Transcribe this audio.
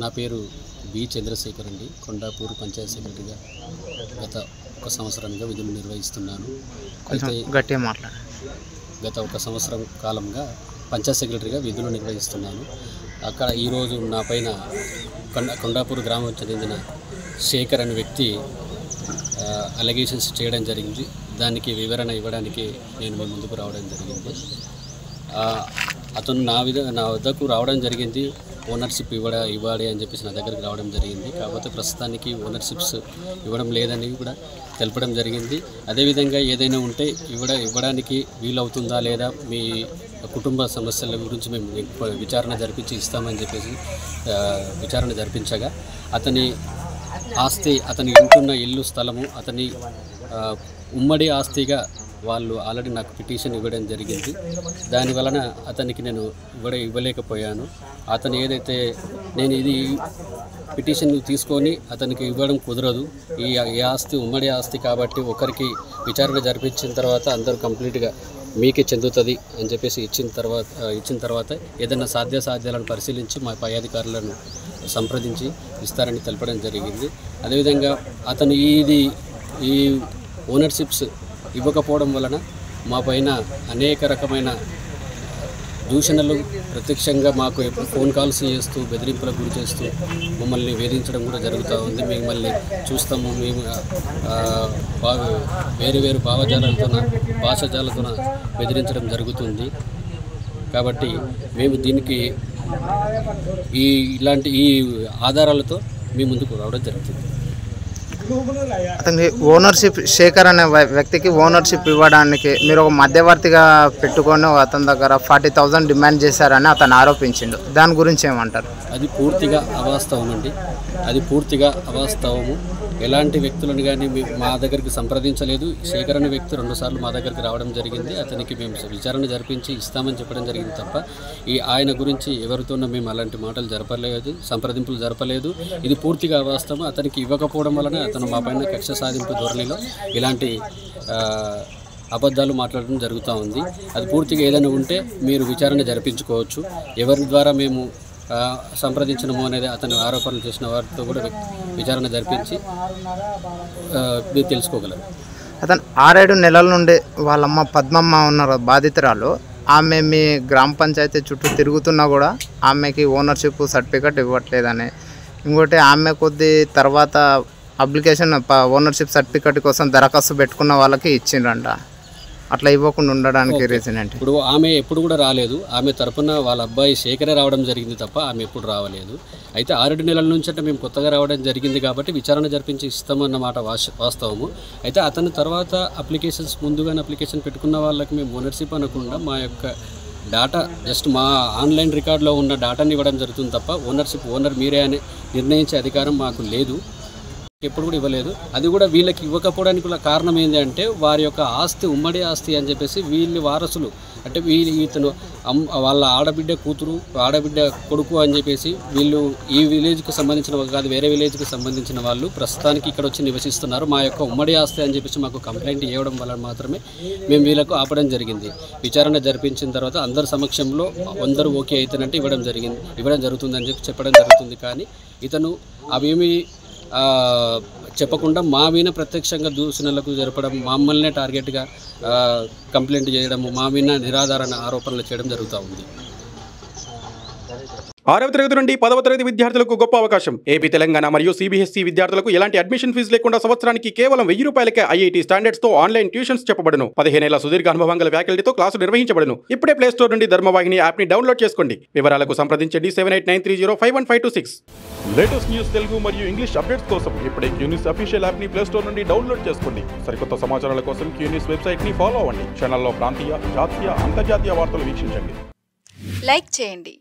నా పేరు బి చంద్రశేఖర్ అండి. కొండాపూర్ పంచాయత్ సెక్రటరీగా గత 1 సంవత్సరంగా విధులు నిర్వహిస్తున్నాను. అయితే గత 1 సంవత్సరం కాలంగా పంచాయత్ సెక్రటరీగా విధులు నిర్వహిస్తున్నాను. అక్కడ ఈరోజు నా పైన కొండాపూర్ గ్రామం చెందిన శేఖర్ అనే వ్యక్తి అలిగేషన్స్ చేయడం జరిగింది. దానికి వివరణ ఇవ్వడానికి నేను మీ ముందుకు రావడం జరిగింది. అతను నా వద్దకు రావడం జరిగింది. ఓనర్షిప్ ఇవ్వాలి అని చెప్పేసి నా దగ్గరికి రావడం జరిగింది. కాకపోతే ప్రస్తుతానికి ఓనర్షిప్స్ ఇవ్వడం లేదని కూడా తెలపడం జరిగింది. అదేవిధంగా ఏదైనా ఉంటే ఇవ్వడానికి వీలవుతుందా లేదా, మీ కుటుంబ సమస్యల గురించి మేము విచారణ జరిపించి ఇస్తామని చెప్పేసి విచారణ జరిపించగా అతని ఆస్తి, అతని ఉంటున్న ఇల్లు స్థలము అతని ఉమ్మడి ఆస్తిగా వాళ్ళు ఆల్రెడీ నాకు పిటిషన్ ఇవ్వడం జరిగింది. దానివలన అతనికి నేను ఇవ్వలేకపోయాను. అతను ఏదైతే నేను ఇది పిటిషన్ తీసుకొని అతనికి ఇవ్వడం కుదరదు. ఈ ఆస్తి ఉమ్మడి ఆస్తి కాబట్టి ఒకరికి విచారణ జరిపించిన తర్వాత అందరూ కంప్లీట్గా మీకే చెందుతుంది అని చెప్పేసి ఇచ్చిన తర్వాత ఏదైనా సాధ్యాలను పరిశీలించి మా పై అధికారులను సంప్రదించి ఇస్తారని తెలపడం జరిగింది. అదేవిధంగా అతను ఈ ఓనర్షిప్స్ ఇవ్వకపోవడం వలన మా పైన అనేక రకమైన దూషణలు ప్రత్యక్షంగా మాకు ఎప్పుడు ఫోన్ కాల్స్ చేస్తూ బెదిరింపులకు గురి చేస్తూ మమ్మల్ని వేధించడం కూడా జరుగుతూ ఉంది. మిమ్మల్ని చూస్తాము, మేము వేరు భాషజాలతో బెదిరించడం జరుగుతుంది. కాబట్టి మేము దీనికి ఇలాంటి ఆధారాలతో మీ ముందుకు రావడం జరుగుతుంది. అతనికి ఓనర్షిప్, శేఖర్ అనే వ్యక్తికి ఓనర్షిప్ ఇవ్వడానికి మీరు ఒక మధ్యవర్తిగా పెట్టుకొని అతని దగ్గర 40,000 డిమాండ్ చేశారని అతను ఆరోపించిండు. దాని గురించి ఏమంటారు? అది పూర్తిగా అవాస్తవం అండి. అది పూర్తిగా అవాస్తవము. ఎలాంటి వ్యక్తులను కానీ మా దగ్గరికి సంప్రదించలేదు. శేఖర్ అనే వ్యక్తి 2 సార్లు మా దగ్గరికి రావడం జరిగింది. అతనికి మేము విచారణ జరిపించి ఇస్తామని చెప్పడం జరిగింది తప్ప ఆయన గురించి ఎవరితోనూ మేము అలాంటి మాటలు జరపలేదు, సంప్రదింపులు జరపలేదు. ఇది పూర్తిగా అవాస్తవం. అతనికి ఇవ్వకపోవడం వలన అతను మా పైన కక్ష సాధింపు ధోరణిలో ఇలాంటి అబద్ధాలు మాట్లాడడం జరుగుతూ ఉంది. అది పూర్తిగా ఏదైనా ఉంటే మీరు విచారణ జరిపించుకోవచ్చు. ఎవరి ద్వారా మేము సంప్రదించడము అనేది అతను ఆరోపణలు చేసిన వారితో కూడా విచారణ జరిపించి మీరు తెలుసుకోగలరు. అతను 6-7 నెలల నుండి వాళ్ళమ్మ పద్మమ్మ ఉన్నారు బాధితురాలు. ఆమె మీ గ్రామ పంచాయతీ చుట్టూ తిరుగుతున్నా కూడా ఆమెకి ఓనర్షిప్ సర్టిఫికెట్ ఇవ్వట్లేదని, ఇంకోటి ఆమె కొద్ది తర్వాత అప్లికేషన్ ఓనర్షిప్ సర్టిఫికెట్ కోసం దరఖాస్తు పెట్టుకున్న వాళ్ళకి ఇచ్చిండ్రంట. అట్లా ఇవ్వకుండా ఉండడానికి రీజన్ ఏంటి? ఇప్పుడు ఆమె ఎప్పుడు కూడా రాలేదు. ఆమె తరపున వాళ్ళ అబ్బాయి శేఖరే రావడం జరిగింది తప్ప ఆమె ఎప్పుడు రావలేదు. అయితే 6 నెలల నుంచి అంటే మేము కొత్తగా రావడం జరిగింది కాబట్టి విచారణ జరిపించి ఇస్తామన్నమాట వాస్తవము. అయితే అతని తర్వాత ముందుగానే అప్లికేషన్ పెట్టుకున్న వాళ్ళకి మేము ఓనర్షిప్ అనకుండా మా యొక్క డాటా జస్ట్ మా ఆన్లైన్ రికార్డులో ఉన్న డాటాని ఇవ్వడం జరుగుతుంది తప్ప ఓనర్ మీరే అని నిర్ణయించే అధికారం మాకు లేదు, ఎప్పుడు కూడా ఇవ్వలేదు. అది కూడా వీళ్ళకి ఇవ్వకపోవడానికి కారణం ఏంటి అంటే వారి యొక్క ఆస్తి ఉమ్మడి ఆస్తి అని చెప్పేసి వీళ్ళ వారసులు అంటే ఇతను వాళ్ళ ఆడబిడ్డ కూతురు, ఆడబిడ్డ కొడుకు అని చెప్పేసి వీళ్ళు ఈ విలేజ్కి సంబంధించిన కాదు, వేరే విలేజ్కి సంబంధించిన వాళ్ళు ప్రస్తుతానికి ఇక్కడ వచ్చి నివసిస్తున్నారు. మా యొక్క ఉమ్మడి ఆస్తి అని చెప్పేసి మాకు కంప్లైంట్ ఇవ్వడం వల్ల మాత్రమే మేము వీళ్ళకు ఆపడం జరిగింది. విచారణ జరిపించిన తర్వాత అందరి సమక్షంలో అందరూ ఓకే అవుతానంటే ఇవ్వడం జరుగుతుందని చెప్పడం జరుగుతుంది. కానీ ఇతను అవేమి చెప్పకుండా మా మీద ప్రత్యక్షంగా దూషణలకు జరపడం, మమ్మల్ని టార్గెట్గా కంప్లైంట్ చేయడం, మా మీద నిరాధారణ ఆరోపణలు చేయడం జరుగుతూ ఉంది. 6వ తరగతి నుండి 10వ తరగతి విద్యార్థులకు గొప్ప అవకాశం. ఏపీ, తెలంగాణ మరియు CBSE విద్యార్థులకు ఎలాంటి అడ్మిషన్ ఫీజు లేకుండా సంవత్సరానికి కేవలం 1000 రూపాయలకే IIT స్టాండర్డ్స్ తో ఆన్లైన్ ట్యూషన్స్ చెప్పబడును. 15 ఏళ్ల సుదీర్ఘ అనుభవం గల ఫ్యాకల్టీతో క్లాసులు నిర్వహించబడును. ఇప్పుడే ప్లే స్టోర్ నుండి ధర్మవాహిని యాప్ ని డౌన్లోడ్ చేసుకోండి. వివరాలకు సంప్రదించండి 7893051526. లేటెస్ట్ న్యూస్ తెలుగు మరియు ఇంగ్లీష్ అప్డేట్స్ కోసం ఇప్పుడే క్యూన్యూస్ అఫీషియల్ యాప్ ని ప్లే స్టోర్ నుండి డౌన్లోడ్ చేసుకోండి. సరికొత్త సమాచారాల కోసం క్యూన్యూస్ వెబ్సైట్ ని ఫాలో అవ్వండి. ఛానల్లో ప్రాంతీయ, జాతీయ, అంతర్జాతీయ వార్తలు వీక్షించండి. లైక్ చేయండి.